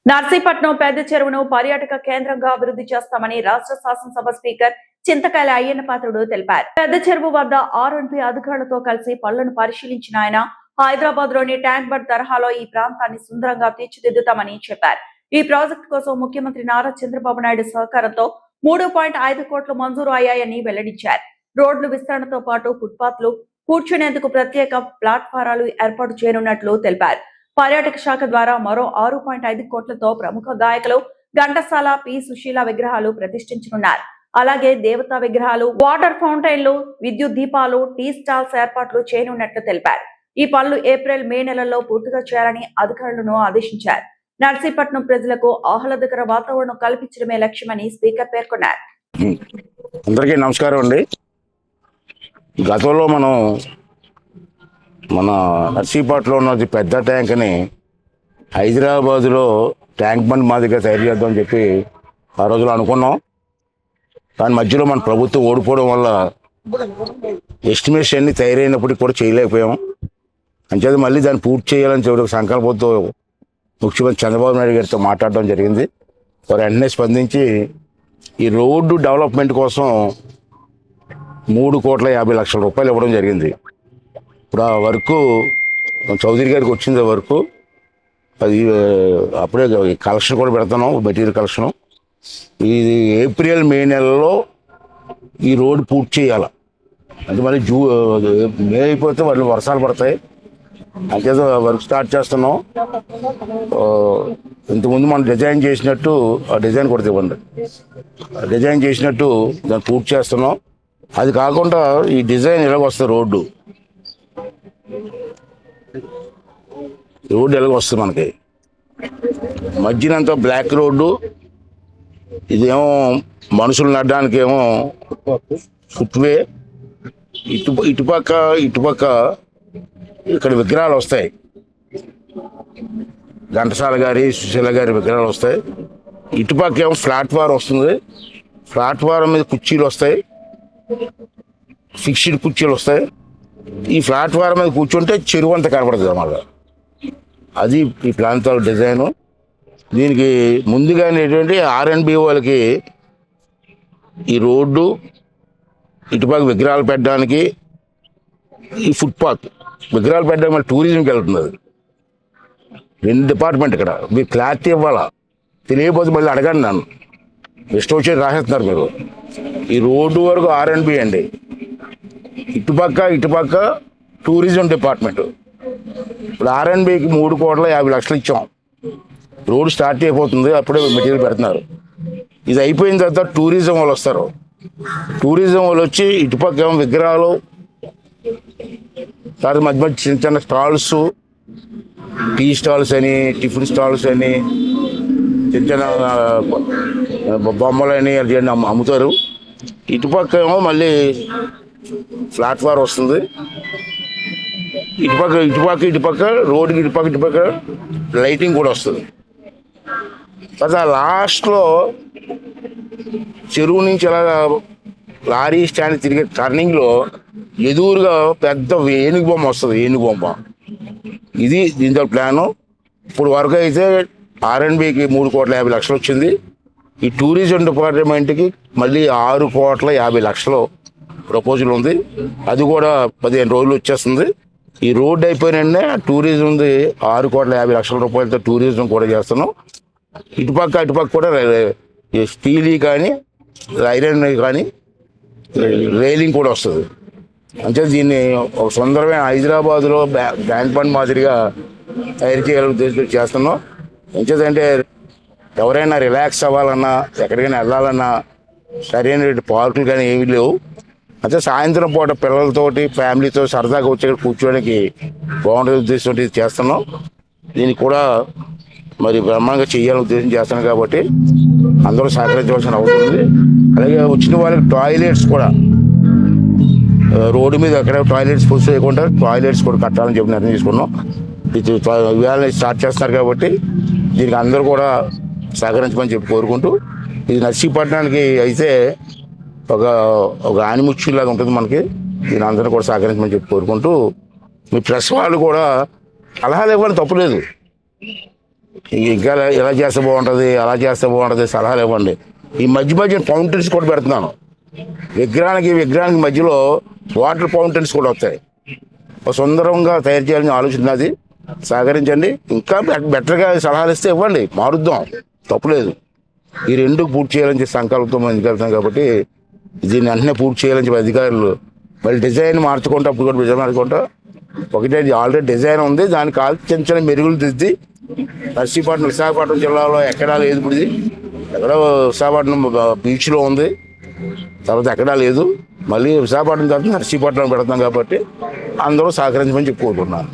నర్సీపట్నం పెద్ద చెరువును పర్యాటక కేంద్రంగా అభివృద్ధి చేస్తామని రాష్ట్ర శాసనసభ స్పీకర్ చింతకాయల అయ్యన్న పాత్రుడు తెలిపారు. పెద్ద చెరువు వద్ద ఆర్ఎండ్బి అధికారులతో కలిసి పనులను పరిశీలించిన ఆయన హైదరాబాద్ లోని ట్యాంక్ బండ్ తరహాలో ఈ ప్రాంతాన్ని సుందరంగా తీర్చిదిద్దుతామని చెప్పారు. ఈ ప్రాజెక్టు కోసం ముఖ్యమంత్రి నారా చంద్రబాబు నాయుడు సహకారంతో 3.5 కోట్లు మంజూరు అయ్యాయని వెల్లడించారు. రోడ్లు విస్తరణతో పాటు ఫుట్పాత్లు, కూర్చునేందుకు ప్రత్యేక ప్లాట్ఫారాలు ఏర్పాటు చేయనున్నట్లు తెలిపారు. పర్యాటక శాఖ ద్వారా మరో 6.5 కోట్లతో ప్రముఖ గాయకులు ఘంటసాల, పి. సుశీల విగ్రహాలు ప్రతిష్ఠించనున్నారు. అలాగే దేవతా విగ్రహాలు, వాటర్ ఫౌంటైన్లు, విద్యుత్ దీపాలు, టీ స్టాల్స్ ఏర్పాట్లు చేయనున్నట్లు తెలిపారు. ఈ పనులు ఏప్రిల్, మే నెలల్లో పూర్తిగా చేయాలని అధికారులను ఆదేశించారు. నర్సీపట్నం ప్రజలకు ఆహ్లాదకర వాతావరణం కల్పించడమే లక్ష్యమని స్పీకర్ పేర్కొన్నారు. అందరికీ నమస్కారం అండి. గతంలో మన నర్సీపట్నంలో ఉన్నది పెద్ద ట్యాంక్ని హైదరాబాదులో ట్యాంక్ బండ్ మాదిరిగా తయారు చేద్దామని చెప్పి ఆ రోజులో అనుకున్నాం. దాని మధ్యలో మన ప్రభుత్వం ఓడిపోవడం వల్ల ఎస్టిమేషన్ అన్ని తయారైనప్పటికీ కూడా చేయలేకపోయాం. అంచేది మళ్ళీ దాన్ని పూర్తి చేయాలని చెప్పి సంకల్పంతో ముఖ్యమంత్రి చంద్రబాబు నాయుడు గారితో మాట్లాడడం జరిగింది. వారు వెంటనే స్పందించి ఈ రోడ్డు డెవలప్మెంట్ కోసం 3,50,00,000 రూపాయలు ఇవ్వడం జరిగింది. ఇప్పుడు ఆ వర్క్ చౌదరి గారికి వచ్చింది. ఆ వర్క్ అది అప్పుడే కలెక్షన్ కూడా పెడుతున్నాం, మెటీరియల్ కలెక్షను. ఇది ఏప్రిల్, మే నెలలో ఈ రోడ్డు పూర్తి చేయాలి. అంటే మళ్ళీ మే అయిపోతే వాళ్ళు వర్షాలు పడతాయి. అంచేత వర్క్ స్టార్ట్ చేస్తున్నాం. ఇంతకుముందు మనం డిజైన్ చేసినట్టు ఆ డిజైన్ కూడా ఇవ్వండి. డిజైన్ చేసినట్టు దాన్ని పూర్తి చేస్తున్నాం. అది కాకుండా ఈ డిజైన్ ఎలాగ వస్తుంది, రోడ్డు ఎలాగ వస్తుంది మనకి మధ్యనంతా బ్లాక్ రోడ్డు. ఇదేమో మనుషులు నడడానికి ఏమో ఫుట్వే. ఇటుపక్క ఇక్కడ విగ్రహాలు వస్తాయి. ఘంటసాల గారి, సుశీల గారి విగ్రహాలు వస్తాయి. ఇటుపక్క ఏమో ప్లాట్ఫారం వస్తుంది. ప్లాట్ఫారం మీద కుర్చీలు వస్తాయి, ఫిక్స్డ్ కుర్చీలు వస్తాయి. ఈ ప్లాట్ఫారం మీద కూర్చుంటే చెరువు అంతా కనపడుతుంది అన్నమాట. అది ఈ ప్రాంతాల డిజైను. దీనికి ముందుగానే ఏంటంటే ఆర్ఎండ్బి వాళ్ళకి ఈ రోడ్డు, ఇటుపక్క విగ్రహాలు పెట్టడానికి, ఈ ఫుట్పాత్ విగ్రహాలు పెట్టడానికి మళ్ళీ టూరిజంకి వెళ్తుంది. అది 2 డిపార్ట్మెంట్. ఇక్కడ మీరు క్లారిటీ ఇవ్వాలా, తెలియకపోతే మళ్ళీ అడగండి నన్ను. ఇష్టం వచ్చేది రాసేస్తున్నారు మీరు. ఈ రోడ్డు వరకు ఆర్ఎండ్బి అండి. ఇటుపక్క టూరిజం డిపార్ట్మెంట్. ఇప్పుడు ఆర్ఎండ్బికి 3,50,00,000 ఇచ్చాం. రోడ్డు స్టార్ట్ అయిపోతుంది, అప్పుడే మెటీరియల్ పెడుతున్నారు. ఇది అయిపోయిన తర్వాత టూరిజం వాళ్ళు వస్తారు. టూరిజం వాళ్ళు వచ్చి ఇటుపక్క ఏమో విగ్రహాలు, తర్వాత మధ్య చిన్న స్టాల్స్, టీ స్టాల్స్ అని, టిఫిన్ స్టాల్స్ అని, చిన్న బొమ్మలని అది అమ్ముతారు. ఇటుపక్క ఏమో మళ్ళీ ప్లాట్ఫారం వస్తుంది. ఇటుపక్క రోడ్డుకి ఇటుపక్క లైటింగ్ కూడా వస్తుంది. తర్వాత లాస్ట్లో చెరువు నుంచి అలా లారీ స్టాండ్ తిరిగే టర్నింగ్లో ఎదురుగా పెద్ద ఏనుగు బొమ్మ వస్తుంది. ఏనుగు బొమ్మ ఇది దీంతో ప్లాను. ఇప్పుడు వరకు అయితే ఆర్ఎండ్బికి 3,50,00,000 వచ్చింది. ఈ టూరిజం డిపార్ట్మెంట్కి మళ్ళీ 6,50,00,000 ప్రపోజల్ ఉంది. అది కూడా 15 రోజులు వచ్చేస్తుంది. ఈ రోడ్డు అయిపోయిన టూరిజం ఉంది. 6,50,00,000 రూపాయలతో టూరిజం కూడా చేస్తున్నాం. అటుపక్క కూడా స్టీల్ కానీ, ఐరన్ కానీ రైలింగ్ కూడా వస్తుంది. అంటే దీన్ని ఒక సుందరమైన హైదరాబాద్లో ట్యాంక్ బండ్ మాదిరిగా తయారు చేయాలని ఉద్దేశంతో చేస్తున్నాం. ఎంచేదంటే ఎవరైనా రిలాక్స్ అవ్వాలన్నా, ఎక్కడికైనా వెళ్ళాలన్నా సరైన పార్కులు కానీ ఏమీ లేవు. అంటే సాయంత్రం పూట పిల్లలతోటి, ఫ్యామిలీతో సరదాగా వచ్చి కూర్చోడానికి బాగుండే ఉద్దేశంతో చేస్తున్నాం. దీనికి కూడా మరి బ్రహ్మాండంగా చేయాలని ఉద్దేశం చేస్తున్నాం కాబట్టి అందరూ సహకరించవలసిన అవుతుంది. అలాగే వచ్చిన వాళ్ళకి టాయిలెట్స్ కూడా రోడ్డు మీద ఎక్కడ టాయిలెట్స్ పూర్తి చేయకుండా టాయిలెట్స్ కూడా కట్టాలని చెప్పి నిర్ణయం తీసుకున్నాం. ఇది ఇవాళ స్టార్ట్ చేస్తున్నారు కాబట్టి దీనికి అందరూ కూడా సహకరించమని చెప్పి కోరుకుంటూ, ఇది నర్సీపట్నానికి అయితే ఒక ఆనిముచ్చులాగా ఉంటుంది మనకి. దీని అందరూ కూడా సహకరించమని చెప్పి కోరుకుంటూ, మీ ప్రెస్ వాళ్ళు కూడా సలహాలు ఇవ్వాలి, తప్పులేదు. ఇంకా ఇలా చేస్తే బాగుంటుంది, అలా చేస్తే బాగుంటుంది సలహాలు ఇవ్వండి. ఈ మధ్య ఫౌంటైన్స్ కూడా పెడుతున్నాను. విగ్రహానికి మధ్యలో వాటర్ ఫౌంటైన్స్ కూడా వస్తాయి. ఒక సుందరంగా తయారు చేయాలని ఆలోచన అది. సహకరించండి. ఇంకా బెటర్గా సలహాలు ఇస్తే ఇవ్వండి, మారుద్దాం, తప్పులేదు. ఈ రెండు పూర్తి చేయాలని చెప్పి సంకల్పంతో మనం వెళ్తాం కాబట్టి దీన్ని వెంటనే పూర్తి చేయాలని చెప్పి అధికారులు మళ్ళీ డిజైన్ మార్చుకుంటూ అప్పుడు కూడా డిజైన్ మార్చుకుంటా. ఒకటే ఆల్రెడీ డిజైన్ ఉంది, దానికి చిన్న చిన్న మెరుగులు దిద్ది విశాఖపట్నం జిల్లాలో ఎక్కడా లేదు. ఇప్పుడు ఇది ఎక్కడో విశాఖపట్నం బీచ్లో ఉంది, తర్వాత ఎక్కడా లేదు. మళ్ళీ విశాఖపట్నం తర్వాత నర్సీపట్నం పెడతాం కాబట్టి అందరూ సహకరించమని చెప్పుకుంటున్నాను.